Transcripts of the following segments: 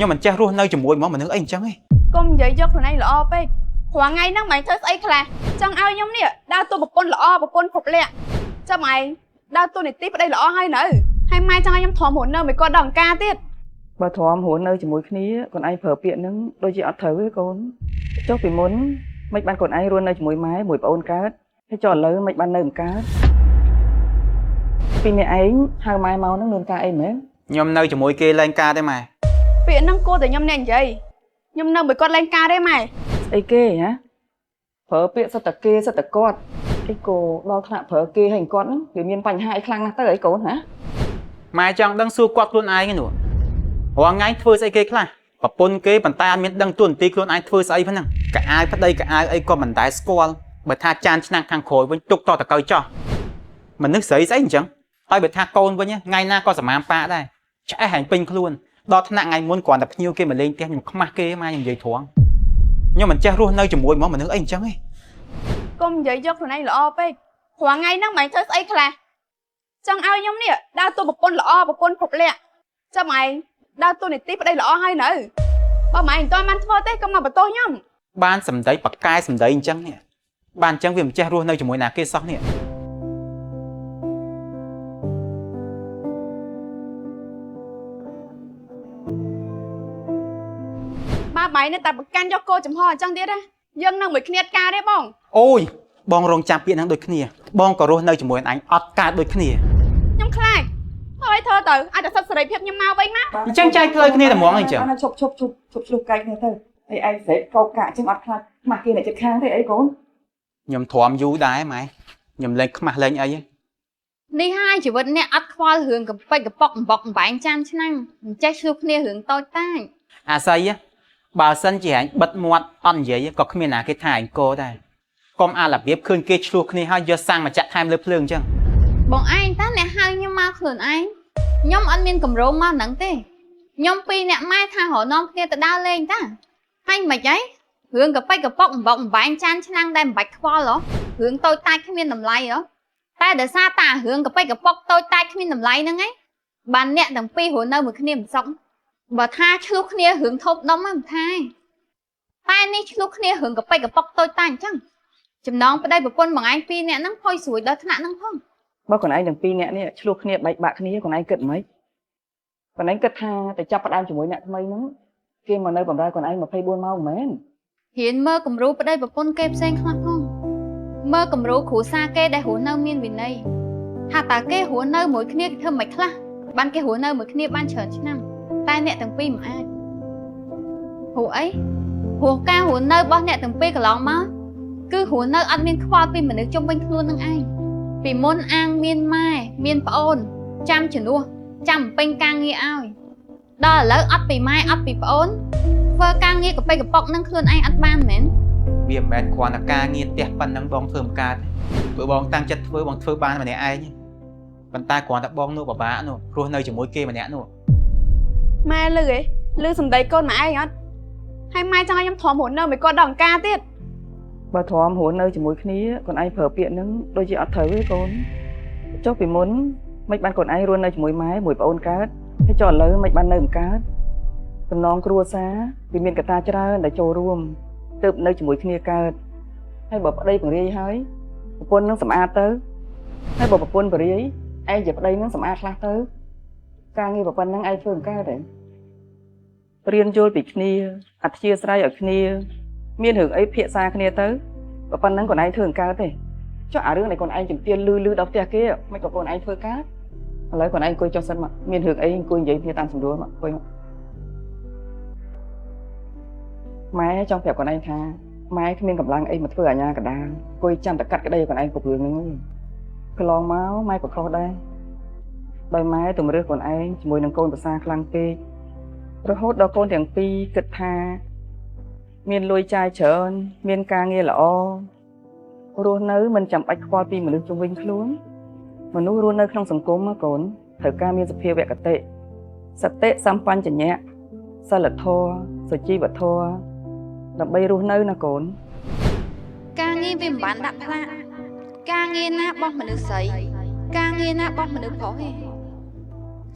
nhưng mình che luôn nơi chùm mùi mà nước anh chẳng ấy công vậy cho thằng này lọ pe khoảng ngày nó mày thấy ấy khla chẳng ai giống nè đau tôi một con lọ một con phục lẹ cho mày đau tôi này tiếp ở đây lọ hay nữa hay mai chẳng ai giống thò một nơi mày coi đằng ca tiết bà thò một nơi chỉ mùi khní còn ai phở piện nứng đôi chị ọt thở với con chốc vì muốn mấy bạn còn ai luôn nơi chỉ mùi mái mùi ôn cát cái trò lớn mấy bạn nơi cát vì mẹ ấy hai mai máu nó luôn ca em ấy nhom nơi chùm mùi kia lên ca đấy mà piện năng cô từ nhom nền vậy nhom nơi mày con lên ca đấy mày ấy kê hả phở piện sao tật cọt cái cô đo thạ phở kê hành con vì miền bành hai khăng tới ấy cô hả mai chẳng đang xua quạt luôn ai cái nữa hoàng ngay thưa say kê khla và pôn kê bàn tay miền đang tuần tì luôn ai thưa say phân năng cả ai phát đây cả ai ấy có bàn tay squall bởi tha chan năng thang khối với trục to tờ coi cho mình nước sấy sấy chẳng ai bởi tha côn với nhá ngay na có sầm am pa đây chạy hành pin luôn đo thằng ngày muốn còn tập nhiêu kia mà lên tiền nhưng không mắc kê mai như vậy thoáng nhưng mình che luôn nơi chùm mùi mà nước anh chẳng ấy công vậy cho thằng này lọ pe khoảng ngày nó mày thấy ấy khla chẳng ai giống nè đau tôi một con lọ một con phục lẹ cho mày đau tôi này tiếp ở đây lọ hay nữa ba mày tôi mang thua thế công mà tôi nhom ban sầm đấy bạc cai sầm đấy chẳng nè ban chẳng vì mình che luôn nơi chùm mùi nào kia xong nè ba mày nên tập can cho cô chấm ho chẳng tiết á dân năng mới khniết ca đấy bông ôi bong rong chạm biển năng đôi khnia bong có luôn nơi chùm mùi anh ọt ca đôi khnia nhom khai thôi thơ từ ai đã sắp sửa phép nhom mau vậy má chẳng trai khơi khnia là món anh chẳng anh chụp cái này thôi thì anh sẽ câu cả trên mặt khăn mặt kia này chết khang thế ấy cô nhầm thòm du đái mày nhầm lên mặt lên ấy đi hai chỉ vật nè ắt khoa hướngกับไปกับปอกบอกบางจานช่างใจชุกเนี่ยhướng tôi tai à say á bà sân chỉ hãy bật muộn ăn vậy có không nào cái thải cô đây con à là biết khơi kia chuột này hay giờ sang mà chặt tham lưỡi phượng chăng បងឯងតាអ្នកហៅខ្ញុំមកខ្លួនឯងខ្ញុំអត់មានកម្រងមកហ្នឹងទេខ្ញុំពីរអ្នកម៉ែថារនាំគ្នាទៅដើរលេងតាហើយមិនអីរឿងកប៉ិចកប៉ុកអំបកអំបែងចានឆ្នាំងដែលមិនបាច់ខ្វល់ហ៎រឿងតូចតាចគ្មានតម្លៃហ៎តែដោយសារតារឿងកប៉ិចកប៉ុកតូចតាចគ្មានតម្លៃហ្នឹងឯងបានអ្នកទាំងពីររស់នៅមួយគ្នាមិនសុខបើថាឆ្លោះគ្នារឿងធប់ដុំហ្នឹងមិនថាតែនេះឆ្លោះគ្នារឿងកប៉ិចកប៉ុកតូចតាចអញ្ចឹងចំណងប្តីប្រពន្ធបងឯងពីរអ្នកហ្នឹងផុយស្រួយដល់ថ្នាក់ហ្នឹងផង បើcòn anhទាំងពីរអ្នកនេះឆ្លោះគ្នាបែកបាក់គ្នាcòn anhគិតមិនcòn anhគិតថាទៅចាប់ផ្ដើមជាមួយអ្នកថ្មីហ្នឹងគេមកនៅបម្រើcòn anh 24 ម៉ោងមែន ហ៊ានមើលគំរូប្តីប្រពន្ធគេផ្សេងខ្លះផងមើលគំរូគ្រួសារគេដែលរស់នៅមានវិន័យថាតើគេរស់នៅមួយគ្នាគេធ្វើមិនខ្លះបានគេរស់នៅមួយគ្នាបានច្រើនឆ្នាំតែអ្នកទាំងពីរមិនអាចព្រោះអីព្រោះការរស់នៅរបស់អ្នកទាំងពីរកន្លងមកគឺរស់នៅអត់មានខ្វល់ពីមនុស្សជុំវិញខ្លួននឹងឯងពីមុនអាងមានម៉ែមានប្អូនចាំជំនួសចាំពេញការងារឲ្យដល់ឥឡូវអត់ពីម៉ែអត់ពីប្អូនធ្វើការងារកប៉ិចកប៉ុកនឹងខ្លួនឯងអត់បានមែន វាមិនមែនគ្រាន់តែការងារផ្ទះប៉ុណ្ណឹងបងធ្វើមិនកើតព្រោះបងតាំងចិត្តធ្វើបងធ្វើបានម្នាក់ឯងប៉ុន្តែគ្រាន់តែបងនោះពិបាកនោះព្រោះនៅជាមួយគេម្នាក់នោះ ម៉ែលឺឯងលឺសំដីកូនម៉ែឯងអត់ហើយម៉ែចង់ឲ្យខ្ញុំធំខ្លួននៅមិនគាត់ដល់ការទៀត បើធំរស់នៅជាមួយគ្នាcòn anh ប្រើពាក្យហ្នឹងដូចជាអត់ត្រូវទេកូនចុះពីមុនមិនបានcòn anhរស់នៅជាមួយម៉ែមួយប្អូនកើតហើយចុះឥឡូវមិនបាននៅកើតតំណងគ្រួសារវាមានកត្តាច្រើនដែលចូលរួមទើបនៅជាមួយគ្នាកើតហើយបើប្តីបង្រាយហើយប្រពន្ធនឹងសម្អាតទៅហើយបើប្រពន្ធបរិយាយឯងជាប្តីនឹងសម្អាតខ្លះទៅការងារប្រពន្ធនឹងឯងធ្វើមិនកើតទេរៀនយល់ពីគ្នាអធិស្ឋានឲ្យគ្នាមានរឿងអីភាសាគ្នាទៅប្រពន្ធនឹងខ្លួនឯងធ្វើមិនកើតទេចុះអារឿងដែលខ្លួនឯងជំទាវលឺដល់ផ្ទះគេមិនក៏ខ្លួនឯងធ្វើកើតឥឡូវខ្លួនឯងអង្គុយចុះសិនមកមានរឿងអីអង្គុយនិយាយគ្នាតាមសម្រួលមកអង្គុយមកម៉ែចង់ប្រាប់ខ្លួនឯងថាម៉ែគ្មានកម្លាំងអីមកធ្វើអាញាកដាលអង្គុយចាំតែកាត់ក្តីខ្លួនឯងគ្រប់រឿងហ្នឹងកន្លងមកម៉ែក៏ខុសដែរដោយម៉ែទម្រើសខ្លួនឯងជាមួយនឹងកូនប្រសាខ្លាំងពេករហូតដល់កូនទាំងពីរគិតថាមានលុយចាយច្រើនមានការងារល្អរស់នៅមិនចាំបាច់ខ្វល់ពីមនុស្សជុំវិញខ្លួនមនុស្សរស់នៅក្នុងសង្គមកូនត្រូវការមានសភាវគតិសតិសម្បញ្ញៈសិលធម៌សុជីវធម៌ដើម្បីរស់នៅណាកូន ការងារវាមិនបានដាក់ផ្លាកការងារណារបស់មនុស្សស្រីការងារណារបស់មនុស្សប្រុសទេ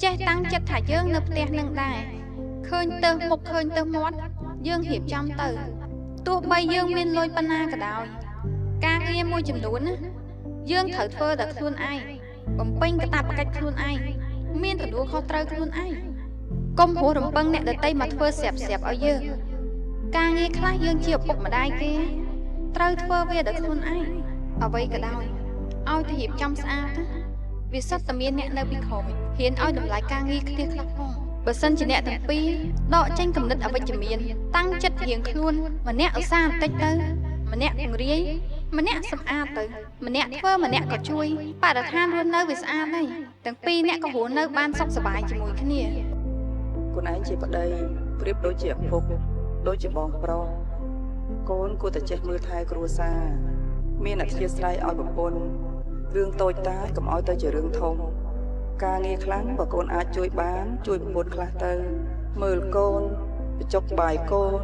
ចេះតាំងចិត្តថាយើងនៅផ្ទះនឹងដែរ ឃើញទៅមុខឃើញទៅមាត់យើងរៀបចំទៅទោះបីយើងមានលុយប៉ុណ្ណាក៏ដោយការងារមួយចំនួនណាយើងត្រូវធ្វើតែខ្លួនឯងបំពេញកាតព្វកិច្ចខ្លួនឯងមានទទួលខុសត្រូវខ្លួនឯងកុំហួសរំពឹងអ្នកដទៃមកធ្វើស្រាប់ៗឲ្យយើងការងារខ្លះយើងជាឪពុកម្ដាយគេត្រូវធ្វើវាដោយខ្លួនឯងអ្វីក៏ដោយឲ្យទៅរៀបចំស្អាតណាវាសុទ្ធតែមានអ្នកនៅពីក្រោមហ៊ានឲ្យតម្លៃការងារគ្នាខ្លះផងបើសិនជាអ្នកទាំងពីរដកចេញគំនិតអវិជ្ជមានតាំងចិត្តរៀងខ្លួនម្នាក់ឧស្សាហ៍បន្តិចទៅម្នាក់ពង្រាយម្នាក់សម្អាតទៅម្នាក់ធ្វើម្នាក់ក៏ជួយបរិស្ថានរស់នៅវាស្អាតហើយទាំងពីរអ្នកក៏រស់នៅបានសុខសប្បាយជាមួយគ្នា ខ្លួនឯងជាប្តីប្រៀបដូចជាឪពុកដូចជាបងប្រុសកូនគួរតែចេះមើលថែគ្រួសារមានអធិស្ឋានឲ្យប្រពន្ធរឿងតូចតាចកុំឲ្យទៅជារឿងធំការងារខ្លាំងបើកូនអាចជួយបានជួយប្រពន្ធខ្លះទៅមើលកូនបញ្ចុកបាយកូន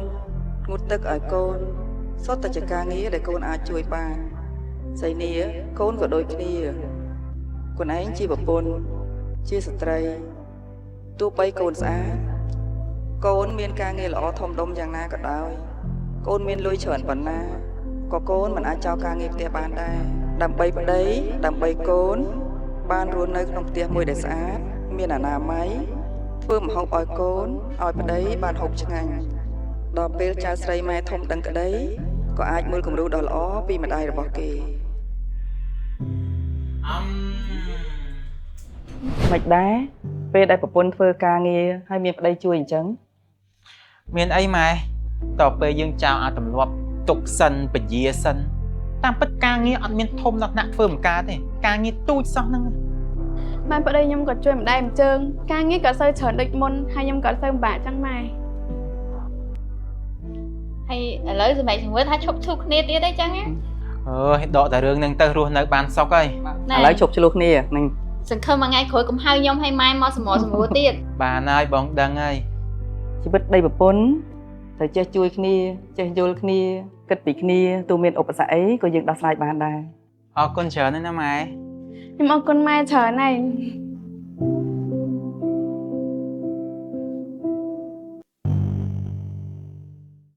ងូតទឹកឲ្យកូនសុទ្ធតែជាការងារដែលកូនអាចជួយបានសីនីកូនក៏ដូចគ្នាខ្លួនឯងជាប្រពន្ធជាស្ត្រីទោះបីកូនស្អាតកូនមានការងារល្អធំដុំយ៉ាងណាក៏ដោយកូនមានលុយច្រើនប៉ុណ្ណាក៏កូនមិនអាចចោលការងារផ្ទះបានដែរដើម្បីប្តីដើម្បីកូនបានរស់នៅក្នុងផ្ទះមួយដែលស្អាតមានអនាម័យធ្វើម្ហូបឲ្យកូនឲ្យប្តីបានហូបឆ្ងាញ់ដល់ពេលចៅស្រីម៉ែធំដឹងក្តីក៏អាចមើលគំរូដ៏ល្អពីម្ដាយរបស់គេមិនដែរពេលដែលប្រពន្ធធ្វើការងារហើយមានប្តីជួយអញ្ចឹង មានអីម៉ែតទៅពេលយើងចោលឲ្យទម្លាប់ទុកសិនពជាសិនតាមពិតការងារអត់មានធំដល់ថ្នាក់ធ្វើមិនកើតទេការងារទូចសោះហ្នឹង បានប្តីខ្ញុំក៏ជួយម្ដាយម្ជើងការងារក៏សូវច្រើនដូចមុនហើយខ្ញុំក៏សូវពិបាកចឹងម៉ែ ហើយឥឡូវសម្រាប់ជំនួយថាឈប់ឈូគ្នាទៀតអីចឹងណា អើយដកតែរឿងហ្នឹងទៅរស់នៅបានសុខហើយ ឥឡូវឈប់ឆ្លោះគ្នានឹង សង្ឃឹមមួយថ្ងៃក្រោយកុំហៅខ្ញុំឲ្យម៉ែមកសម្រួលទៀត បានហើយបងដឹងហើយ ជីវិតប្តីប្រពន្ធត្រូវចេះជួយគ្នាចេះយល់គ្នាគិតពីគ្នាទោះមានឧបសគ្គអីក៏យើងដោះស្រាយបានដែរ អរគុណច្រើនណាស់ម៉ែ ខ្ញុំអរគុណម៉ែច្រើនហើយ